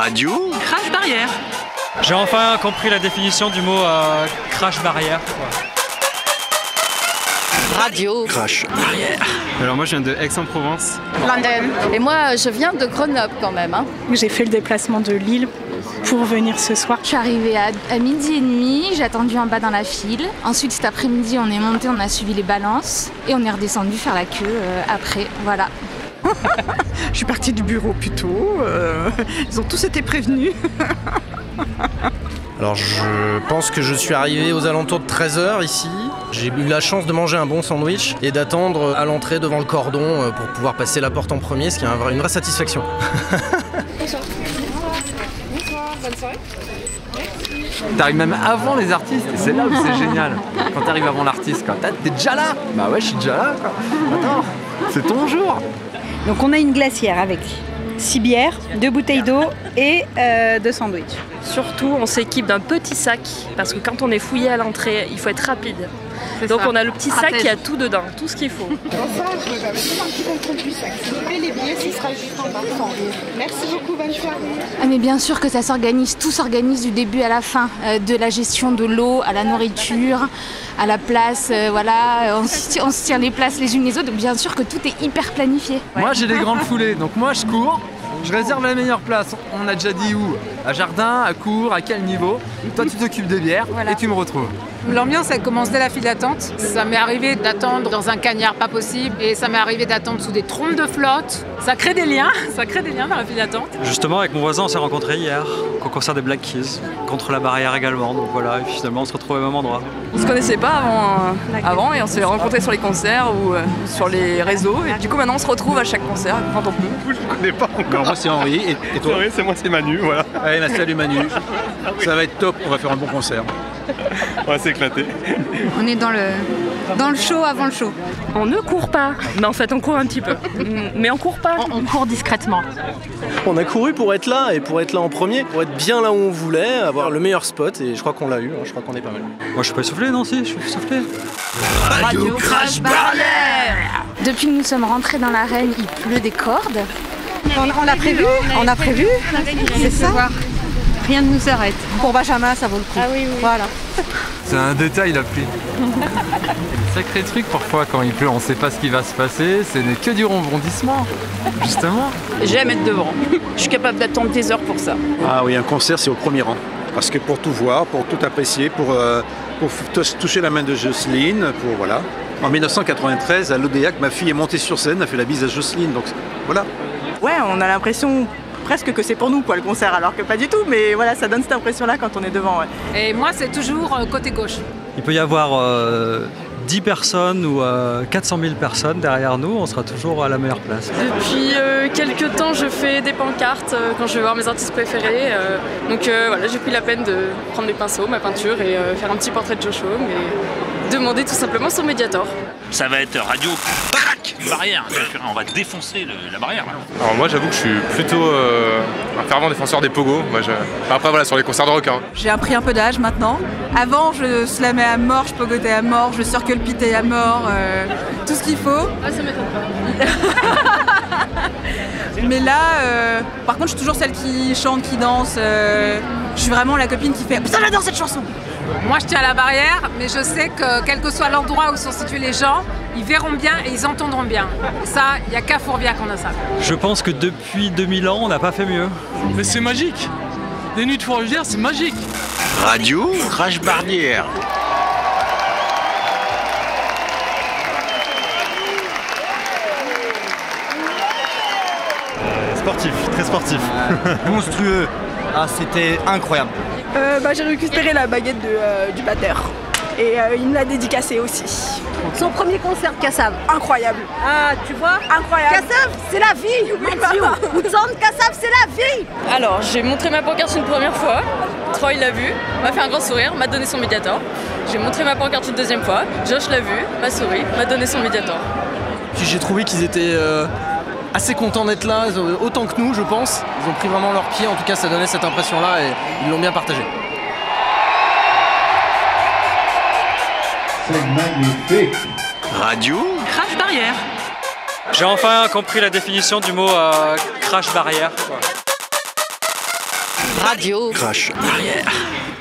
Radio Crash barrière. J'ai enfin compris la définition du mot crash barrière. Radio Crash barrière. Alors moi je viens de Aix-en-Provence. London. Et moi je viens de Grenoble quand même. J'ai fait le déplacement de Lille pour venir ce soir. Je suis arrivée à 12h30, j'ai attendu en bas dans la file. Ensuite cet après-midi on est monté, on a suivi les balances et on est redescendu faire la queue après, voilà. Je suis partie du bureau plus tôt, ils ont tous été prévenus. Alors je pense que je suis arrivé aux alentours de 13h ici. J'ai eu la chance de manger un bon sandwich et d'attendre à l'entrée devant le cordon pour pouvoir passer la porte en premier, ce qui est une vraie satisfaction. Bonsoir, bonne soirée. T'arrives même avant les artistes et c'est là où c'est génial. Quand t'arrives avant l'artiste, quoi. T'es déjà là. Bah ouais, je suis déjà là, quoi. Attends, c'est ton jour. Donc on a une glacière avec 6 bières, 2 bouteilles d'eau et 2 sandwichs. Surtout, on s'équipe d'un petit sac parce que quand on est fouillé à l'entrée, il faut être rapide. Donc on a le petit sac qui a tout dedans, tout ce qu'il faut. Bonsoir, je vais mettre un petit contrôle du sac. S'il vous plaît, les billets, ce sera juste en bas. Merci beaucoup, bonne soirée. Ah mais bien sûr que ça s'organise, tout s'organise du début à la fin, de la gestion de l'eau à la nourriture, à la place, voilà, on se tient les places les unes les autres, bien sûr que tout est hyper planifié. Ouais. Moi j'ai des grandes foulées, donc moi je cours. Je réserve la meilleure place. On a déjà dit où? À Jardin, à Cours, à quel niveau? Toi tu t'occupes des bières et tu me retrouves. L'ambiance elle commence dès la file d'attente. Ça m'est arrivé d'attendre dans un cagnard pas possible et ça m'est arrivé d'attendre sous des trompes de flotte. Ça crée des liens dans la file d'attente. Justement avec mon voisin on s'est rencontrés hier au concert des Black Keys, contre la barrière également, donc voilà, et finalement on se retrouve au même endroit. On se connaissait pas avant et on s'est rencontrés sur les concerts ou sur les réseaux et du coup maintenant on se retrouve à chaque concert quand on peut. Je connais pas encore. Moi c'est Henri et toi? Oui, c'est moi, c'est Manu, voilà. Allez, bah, salut Manu. Ça va être top, on va faire un bon concert. On va s'éclater. On est dans le show avant le show. On ne court pas, mais en fait on court un petit peu. Mais on court pas. On court discrètement. On a couru pour être là et pour être là en premier, pour être bien là où on voulait, avoir le meilleur spot et je crois qu'on l'a eu, je crois qu'on est pas mal. Moi je suis pas essoufflé, non si, je suis essoufflé. Radio Crash barrière. Depuis que nous sommes rentrés dans l'arène, il pleut des cordes. On a prévu, c'est ça. Rien ne nous arrête. Pour Benjamin, ça vaut le coup. Ah oui. Voilà. C'est un détail la pluie. Sacré truc parfois quand il pleut, on sait pas ce qui va se passer, ce n'est que du rebondissement, justement. J'aime être devant. Je suis capable d'attendre des heures pour ça. Ah oui, un concert c'est au premier rang. Parce que pour tout voir, pour tout apprécier, pour toucher la main de Jocelyne, pour voilà. En 1993, à l'Odéac, ma fille est montée sur scène, a fait la bise à Jocelyne, donc voilà. Ouais, on a l'impression presque que c'est pour nous quoi le concert, alors que pas du tout, mais voilà, ça donne cette impression-là quand on est devant. Ouais. Et moi c'est toujours côté gauche. Il peut y avoir 10 personnes ou 400 000 personnes derrière nous, on sera toujours à la meilleure place. Depuis quelques temps, je fais des pancartes quand je vais voir mes artistes préférés. Donc voilà, j'ai pris la peine de prendre des pinceaux, ma peinture et faire un petit portrait de Joshua et demander tout simplement son Mediator. Ça va être radio barrière. On va défoncer la barrière. Alors moi j'avoue que je suis plutôt un fervent défenseur des pogos. Après voilà, sur les concerts de rock. Hein. J'ai appris un peu d'âge maintenant. Avant, je slamais à mort, je pogotais à mort, je circle-pitais à mort, tout ce qu'il faut. Ah, ça m'étonne pas. Mais là, par contre, je suis toujours celle qui chante, qui danse. Je suis vraiment la copine qui fait « Putain, j'adore cette chanson !» Moi je tiens à la barrière, mais je sais que quel que soit l'endroit où sont situés les gens, ils verront bien et ils entendront bien. Et ça, il n'y a qu'à Fourvière qu'on a ça. Je pense que depuis 2000 ans on n'a pas fait mieux. Mais c'est magique. Les nuits de Fourvière, c'est magique. Radio Crash barrière. Sportif, très sportif. Monstrueux. Ah, c'était incroyable. J'ai récupéré la baguette du batteur et il me l'a dédicacée aussi. Son premier concert de Kassav. Incroyable. Ah, tu vois? Incroyable. Kassav, c'est la vie. Kassav, c'est la vie. Alors, j'ai montré ma pancarte une première fois. Troy l'a vu, m'a fait un grand sourire, m'a donné son Mediator. J'ai montré ma pancarte une deuxième fois. Josh l'a vu, m'a souri, m'a donné son Mediator. Puis j'ai trouvé qu'ils étaient assez contents d'être là, autant que nous je pense. Ils ont pris vraiment leur pied, en tout cas ça donnait cette impression-là et ils l'ont bien partagé. C'est magnifique. Radio Crash barrière. J'ai enfin compris la définition du mot crash barrière. Radio. Crash. Barrière.